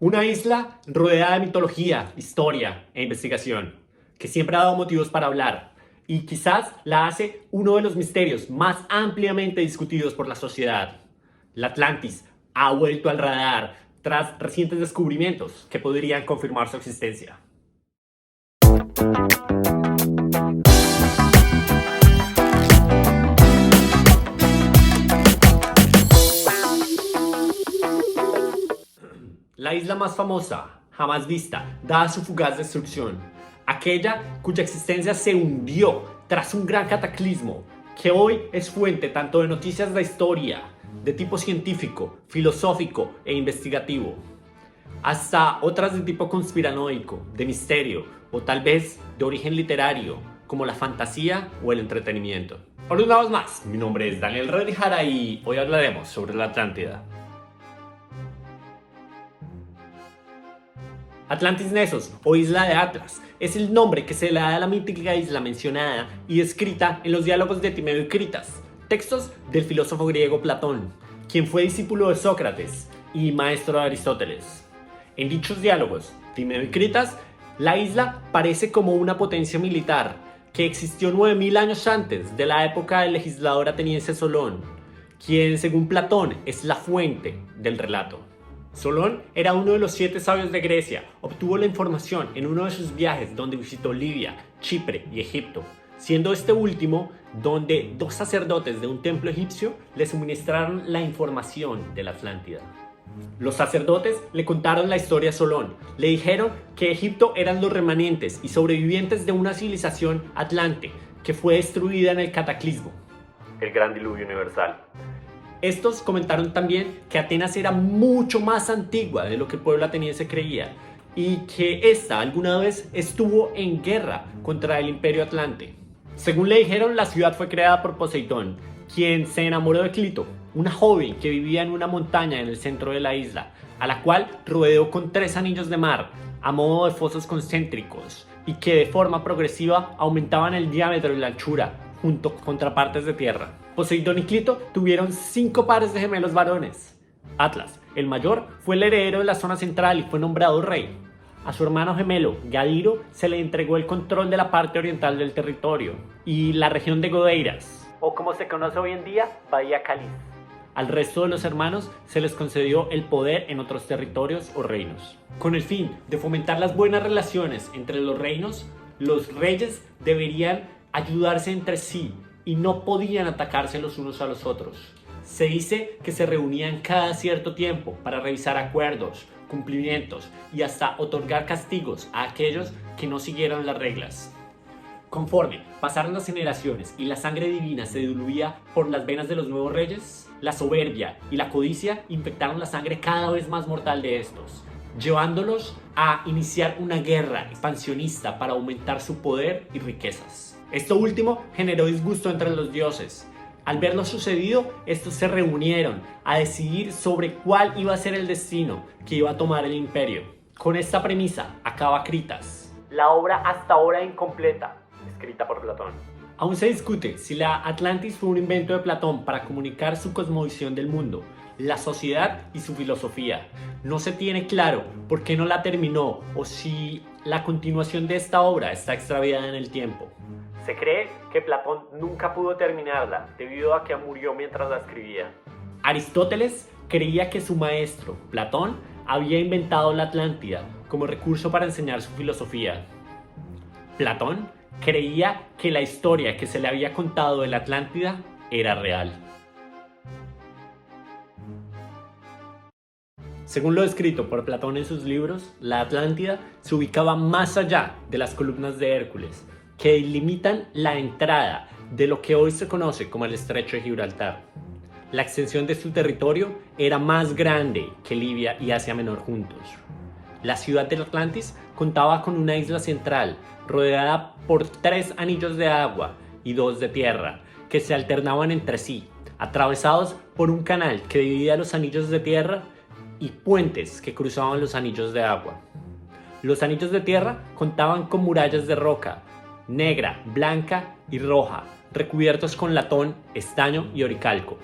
Una isla rodeada de mitología, historia e investigación, que siempre ha dado motivos para hablar y quizás la hace uno de los misterios más ampliamente discutidos por la sociedad. La Atlantis ha vuelto al radar tras recientes descubrimientos que podrían confirmar su existencia. La isla más famosa, jamás vista, dada su fugaz destrucción. Aquella cuya existencia se hundió tras un gran cataclismo, que hoy es fuente tanto de noticias de historia, de tipo científico, filosófico e investigativo, hasta otras de tipo conspiranoico, de misterio o tal vez de origen literario, como la fantasía o el entretenimiento. Hola una vez más, mi nombre es Daniel Redijara y hoy hablaremos sobre la Atlántida. Atlantis Nessos, o Isla de Atlas, es el nombre que se le da a la mítica isla mencionada y descrita en los diálogos de Timeo y Critas, textos del filósofo griego Platón, quien fue discípulo de Sócrates y maestro de Aristóteles. En dichos diálogos, Timeo y Critas, la isla parece como una potencia militar que existió 9000 años antes de la época del legislador ateniense Solón, quien según Platón es la fuente del relato. Solón era uno de los 7 sabios de Grecia. Obtuvo la información en uno de sus viajes donde visitó Libia, Chipre y Egipto, siendo este último donde 2 sacerdotes de un templo egipcio le suministraron la información de la Atlántida. Los sacerdotes le contaron la historia a Solón, le dijeron que Egipto eran los remanentes y sobrevivientes de una civilización atlante que fue destruida en el cataclismo, el gran diluvio universal. Estos comentaron también que Atenas era mucho más antigua de lo que el pueblo ateniense creía y que ésta alguna vez estuvo en guerra contra el Imperio Atlante. Según le dijeron, la ciudad fue creada por Poseidón, quien se enamoró de Clito, una joven que vivía en una montaña en el centro de la isla, a la cual rodeó con 3 anillos de mar, a modo de fosos concéntricos, y que de forma progresiva aumentaban el diámetro y la anchura, junto con contrapartes de tierra. Poseidón y Clito tuvieron 5 pares de gemelos varones. Atlas, el mayor, fue el heredero de la zona central y fue nombrado rey. A su hermano gemelo, Gadiro, se le entregó el control de la parte oriental del territorio y la región de Godeiras, o como se conoce hoy en día, Bahía Cáliz. Al resto de los hermanos se les concedió el poder en otros territorios o reinos. Con el fin de fomentar las buenas relaciones entre los reinos, los reyes deberían ayudarse entre sí y no podían atacarse los unos a los otros. Se dice que se reunían cada cierto tiempo para revisar acuerdos, cumplimientos y hasta otorgar castigos a aquellos que no siguieron las reglas. Conforme pasaron las generaciones y la sangre divina se diluía por las venas de los nuevos reyes, la soberbia y la codicia infectaron la sangre cada vez más mortal de estos, llevándolos a iniciar una guerra expansionista para aumentar su poder y riquezas. Esto último generó disgusto entre los dioses. Al ver lo sucedido, estos se reunieron a decidir sobre cuál iba a ser el destino que iba a tomar el imperio. Con esta premisa acaba Critas, la obra hasta ahora incompleta, escrita por Platón. Aún se discute si la Atlantis fue un invento de Platón para comunicar su cosmovisión del mundo, la sociedad y su filosofía. No se tiene claro por qué no la terminó o si la continuación de esta obra está extraviada en el tiempo. Se cree que Platón nunca pudo terminarla debido a que murió mientras la escribía. Aristóteles creía que su maestro, Platón, había inventado la Atlántida como recurso para enseñar su filosofía. Platón creía que la historia que se le había contado de la Atlántida era real. Según lo descrito por Platón en sus libros, la Atlántida se ubicaba más allá de las columnas de Hércules, que delimitan la entrada de lo que hoy se conoce como el Estrecho de Gibraltar. La extensión de su territorio era más grande que Libia y Asia Menor juntos. La ciudad de Atlantis contaba con una isla central, rodeada por 3 anillos de agua y 2 de tierra, que se alternaban entre sí, atravesados por un canal que dividía los anillos de tierra y puentes que cruzaban los anillos de agua. Los anillos de tierra contaban con murallas de roca, negra, blanca y roja, recubiertos con latón, estaño y oricalco.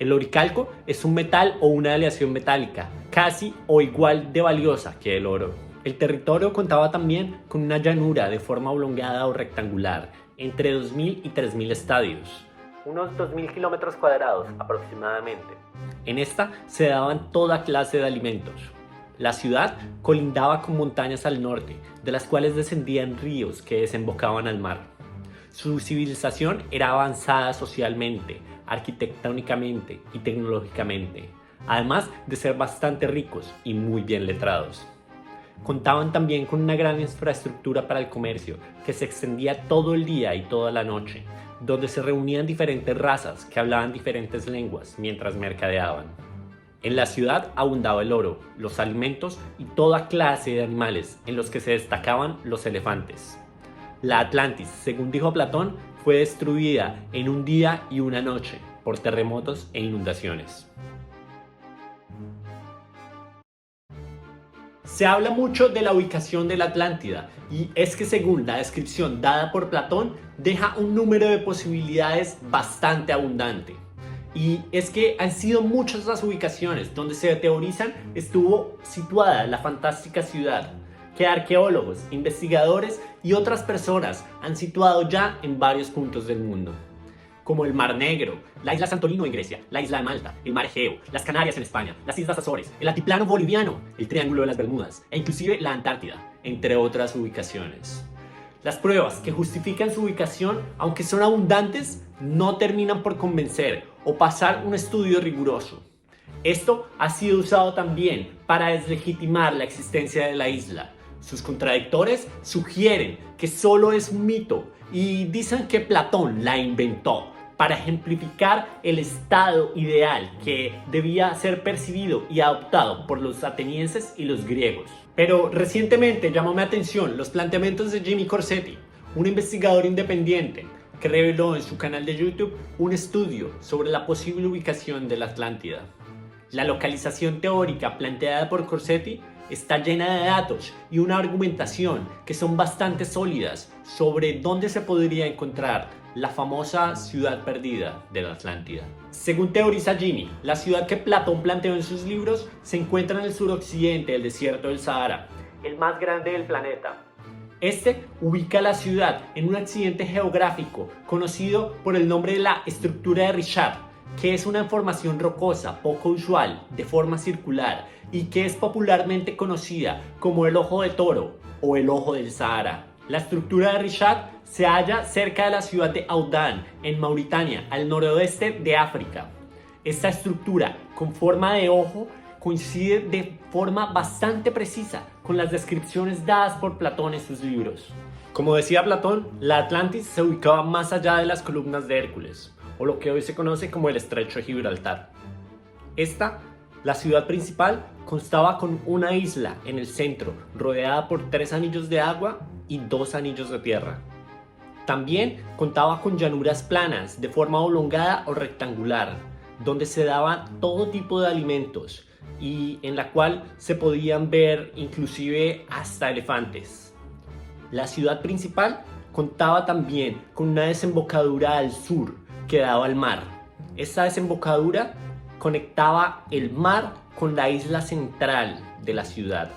El oricalco es un metal o una aleación metálica, casi o igual de valiosa que el oro. El territorio contaba también con una llanura de forma oblongada o rectangular, entre 2.000 y 3.000 estadios, unos 2.000 kilómetros cuadrados aproximadamente. En esta se daban toda clase de alimentos. La ciudad colindaba con montañas al norte, de las cuales descendían ríos que desembocaban al mar. Su civilización era avanzada socialmente, arquitectónicamente y tecnológicamente, además de ser bastante ricos y muy bien letrados. Contaban también con una gran infraestructura para el comercio que se extendía todo el día y toda la noche, donde se reunían diferentes razas que hablaban diferentes lenguas mientras mercadeaban. En la ciudad abundaba el oro, los alimentos y toda clase de animales, en los que se destacaban los elefantes. La Atlantis, según dijo Platón, fue destruida en un día y una noche por terremotos e inundaciones. Se habla mucho de la ubicación de la Atlántida, y es que según la descripción dada por Platón, deja un número de posibilidades bastante abundante. Y es que han sido muchas las ubicaciones donde se teorizan estuvo situada la fantástica ciudad, que arqueólogos, investigadores y otras personas han situado ya en varios puntos del mundo, como el Mar Negro, la isla Santolino en Grecia, la isla de Malta, el Mar Egeo, las Canarias en España, las Islas Azores, el Altiplano Boliviano, el Triángulo de las Bermudas e inclusive la Antártida, entre otras ubicaciones. Las pruebas que justifican su ubicación, aunque son abundantes, no terminan por convencer o pasar un estudio riguroso. Esto ha sido usado también para deslegitimar la existencia de la isla. Sus contradictores sugieren que solo es un mito y dicen que Platón la inventó para ejemplificar el estado ideal que debía ser percibido y adoptado por los atenienses y los griegos. Pero recientemente llamó mi atención los planteamientos de Jimmy Corsetti, un investigador independiente que reveló en su canal de YouTube un estudio sobre la posible ubicación de la Atlántida. La localización teórica planteada por Corsetti está llena de datos y una argumentación que son bastante sólidas sobre dónde se podría encontrar la famosa ciudad perdida de la Atlántida. Según teoriza Jimmy, la ciudad que Platón planteó en sus libros se encuentra en el suroccidente del desierto del Sahara, el más grande del planeta. Este ubica la ciudad en un accidente geográfico conocido por el nombre de la estructura de Richat, que es una formación rocosa poco usual, de forma circular, y que es popularmente conocida como el Ojo de Toro o el Ojo del Sahara. La estructura de Richat se halla cerca de la ciudad de Audán, en Mauritania, al noroeste de África. Esta estructura, con forma de ojo, coincide de forma bastante precisa con las descripciones dadas por Platón en sus libros. Como decía Platón, la Atlantis se ubicaba más allá de las columnas de Hércules, o lo que hoy se conoce como el Estrecho de Gibraltar. Esta, la ciudad principal, constaba con una isla en el centro, rodeada por 3 anillos de agua y 2 anillos de tierra. También contaba con llanuras planas, de forma oblongada o rectangular, donde se daban todo tipo de alimentos y en la cual se podían ver inclusive hasta elefantes. La ciudad principal contaba también con una desembocadura al sur que daba al mar. Esta desembocadura conectaba el mar con la isla central de la ciudad.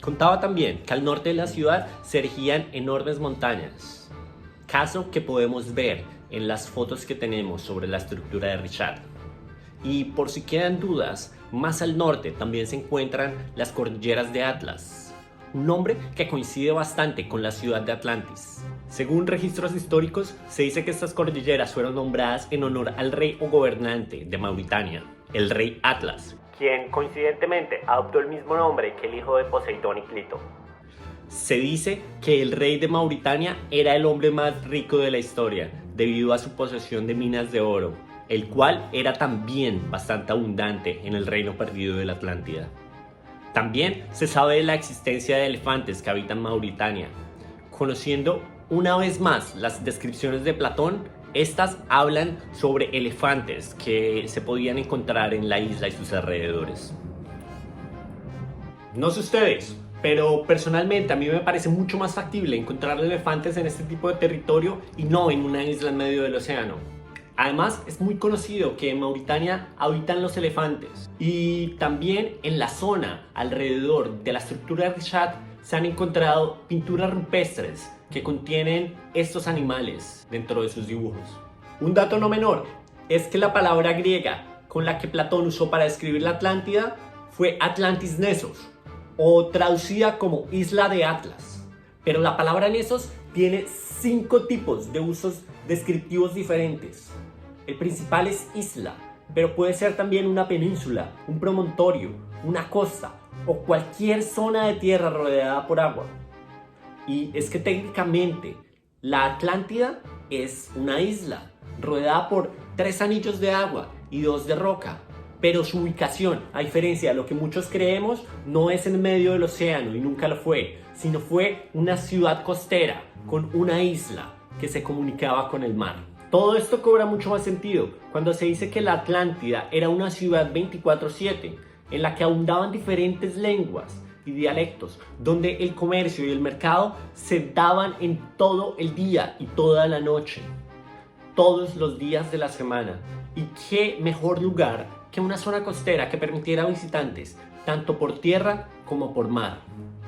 Contaba también que al norte de la ciudad se erigían enormes montañas, caso que podemos ver en las fotos que tenemos sobre la estructura de Richat. Y por si quedan dudas, más al norte también se encuentran las cordilleras de Atlas, un nombre que coincide bastante con la ciudad de Atlantis. Según registros históricos, se dice que estas cordilleras fueron nombradas en honor al rey o gobernante de Mauritania, el rey Atlas, quien coincidentemente adoptó el mismo nombre que el hijo de Poseidón y Clito. Se dice que el rey de Mauritania era el hombre más rico de la historia, debido a su posesión de minas de oro, el cual era también bastante abundante en el reino perdido de la Atlántida. También se sabe de la existencia de elefantes que habitan Mauritania. Conociendo una vez más las descripciones de Platón, estas hablan sobre elefantes que se podían encontrar en la isla y sus alrededores. No sé ustedes, pero personalmente a mí me parece mucho más factible encontrar elefantes en este tipo de territorio y no en una isla en medio del océano. Además, es muy conocido que en Mauritania habitan los elefantes y también en la zona alrededor de la estructura de Richat se han encontrado pinturas rupestres que contienen estos animales dentro de sus dibujos. Un dato no menor es que la palabra griega con la que Platón usó para describir la Atlántida fue Atlantis Nessos, o traducida como Isla de Atlas. Pero la palabra Nessos tiene 5 tipos de usos descriptivos diferentes. El principal es isla, pero puede ser también una península, un promontorio, una costa o cualquier zona de tierra rodeada por agua. Y es que técnicamente la Atlántida es una isla rodeada por 3 anillos de agua y 2 de roca. Pero su ubicación, a diferencia de lo que muchos creemos, no es en medio del océano y nunca lo fue, sino fue una ciudad costera con una isla que se comunicaba con el mar. Todo esto cobra mucho más sentido cuando se dice que la Atlántida era una ciudad 24/7 en la que abundaban diferentes lenguas y dialectos, donde el comercio y el mercado se daban en todo el día y toda la noche, todos los días de la semana. Y qué mejor lugar que una zona costera que permitiera visitantes tanto por tierra como por mar.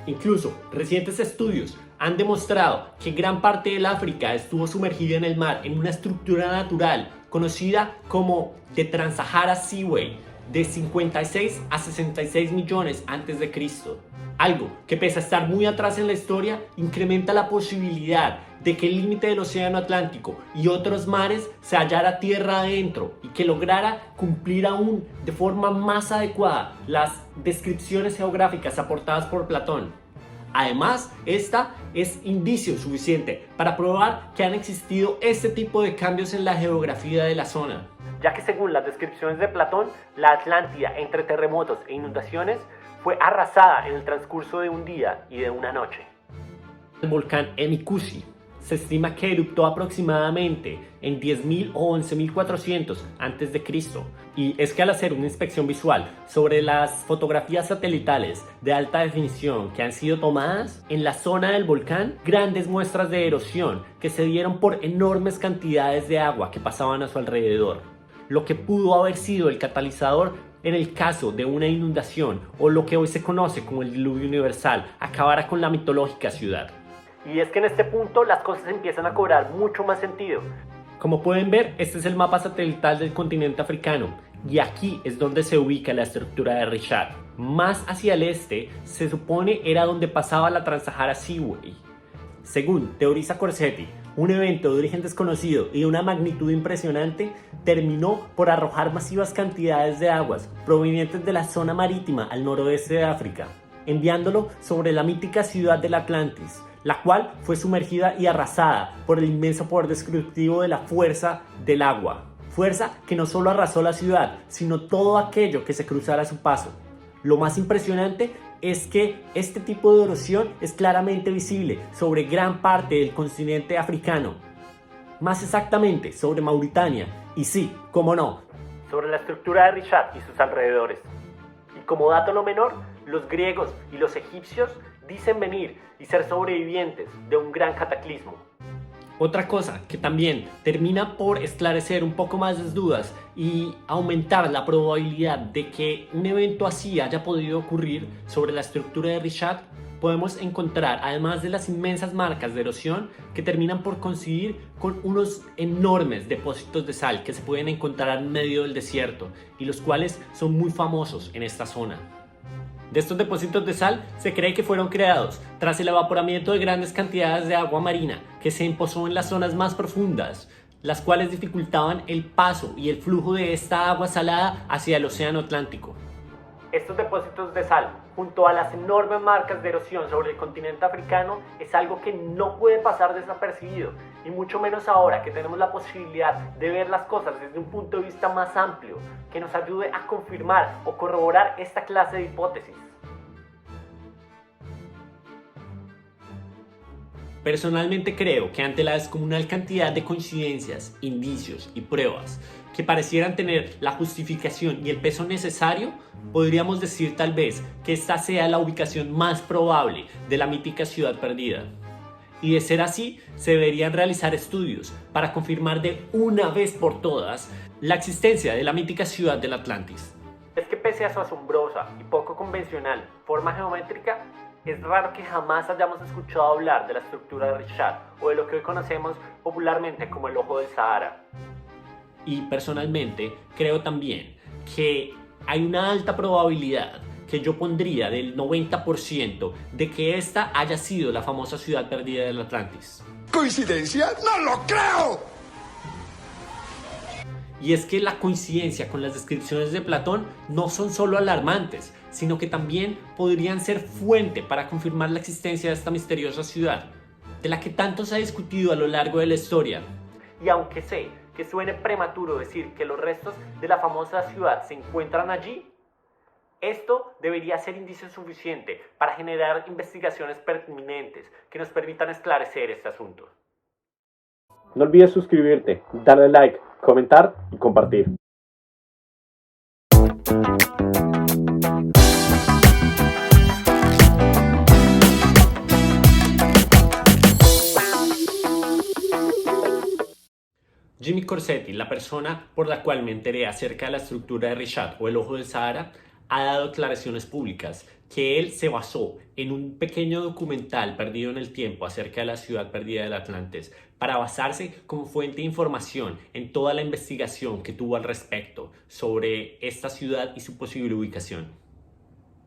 Incluso recientes estudios han demostrado que gran parte del África estuvo sumergida en el mar en una estructura natural conocida como The Trans-Sahara Seaway de 56 a 66 millones antes de Cristo. Algo que, pese a estar muy atrás en la historia, incrementa la posibilidad de que el límite del océano Atlántico y otros mares se hallara tierra adentro y que lograra cumplir aún de forma más adecuada las descripciones geográficas aportadas por Platón. Además, esta es indicio suficiente para probar que han existido este tipo de cambios en la geografía de la zona, ya que según las descripciones de Platón, la Atlántida, entre terremotos e inundaciones, fue arrasada en el transcurso de un día y de una noche. El volcán Emikusi se estima que eruptó aproximadamente en 10.000 o 11.400 a.C. Y es que al hacer una inspección visual sobre las fotografías satelitales de alta definición que han sido tomadas en la zona del volcán, grandes muestras de erosión que se dieron por enormes cantidades de agua que pasaban a su alrededor, lo que pudo haber sido el catalizador en el caso de una inundación o lo que hoy se conoce como el diluvio universal acabara con la mitológica ciudad. Y es que en este punto las cosas empiezan a cobrar mucho más sentido. Como pueden ver, este es el mapa satelital del continente africano y aquí es donde se ubica la estructura de Richat. Más hacia el este se supone era donde pasaba la Trans-Sahara Seaway. Según teoriza Corsetti, un evento de origen desconocido y de una magnitud impresionante terminó por arrojar masivas cantidades de aguas provenientes de la zona marítima al noroeste de África, enviándolo sobre la mítica ciudad del Atlantis, la cual fue sumergida y arrasada por el inmenso poder destructivo de la fuerza del agua. Fuerza que no solo arrasó la ciudad, sino todo aquello que se cruzara a su paso. Lo más impresionante es que este tipo de erosión es claramente visible sobre gran parte del continente africano. Más exactamente sobre Mauritania y sí, cómo no, sobre la estructura de Richat y sus alrededores. Y como dato no menor, los griegos y los egipcios dicen venir y ser sobrevivientes de un gran cataclismo. Otra cosa que también termina por esclarecer un poco más las dudas y aumentar la probabilidad de que un evento así haya podido ocurrir sobre la estructura de Richat, podemos encontrar, además de las inmensas marcas de erosión, que terminan por coincidir con unos enormes depósitos de sal que se pueden encontrar en medio del desierto y los cuales son muy famosos en esta zona. De estos depósitos de sal se cree que fueron creados tras el evaporamiento de grandes cantidades de agua marina que se imposó en las zonas más profundas, las cuales dificultaban el paso y el flujo de esta agua salada hacia el océano Atlántico. Estos depósitos de sal, junto a las enormes marcas de erosión sobre el continente africano, es algo que no puede pasar desapercibido, y mucho menos ahora que tenemos la posibilidad de ver las cosas desde un punto de vista más amplio, que nos ayude a confirmar o corroborar esta clase de hipótesis. Personalmente creo que ante la descomunal cantidad de coincidencias, indicios y pruebas que parecieran tener la justificación y el peso necesario, podríamos decir tal vez que esta sea la ubicación más probable de la mítica ciudad perdida. Y de ser así, se deberían realizar estudios para confirmar de una vez por todas la existencia de la mítica ciudad del Atlantis. Es que pese a su asombrosa y poco convencional forma geométrica, es raro que jamás hayamos escuchado hablar de la estructura de Richat o de lo que hoy conocemos popularmente como el Ojo del Sahara. Y personalmente creo también que hay una alta probabilidad, que yo pondría del 90%, de que esta haya sido la famosa ciudad perdida del Atlantis. ¿Coincidencia? ¡No lo creo! Y es que la coincidencia con las descripciones de Platón no son solo alarmantes, sino que también podrían ser fuente para confirmar la existencia de esta misteriosa ciudad, de la que tanto se ha discutido a lo largo de la historia. Y aunque sé que suene prematuro decir que los restos de la famosa ciudad se encuentran allí, esto debería ser indicio suficiente para generar investigaciones pertinentes que nos permitan esclarecer este asunto. No olvides suscribirte, darle like, comentar y compartir. Jimmy Corsetti, la persona por la cual me enteré acerca de la estructura de Richat o el Ojo del Sahara, ha dado declaraciones públicas que él se basó en un pequeño documental perdido en el tiempo acerca de la ciudad perdida del Atlantis para basarse como fuente de información en toda la investigación que tuvo al respecto sobre esta ciudad y su posible ubicación.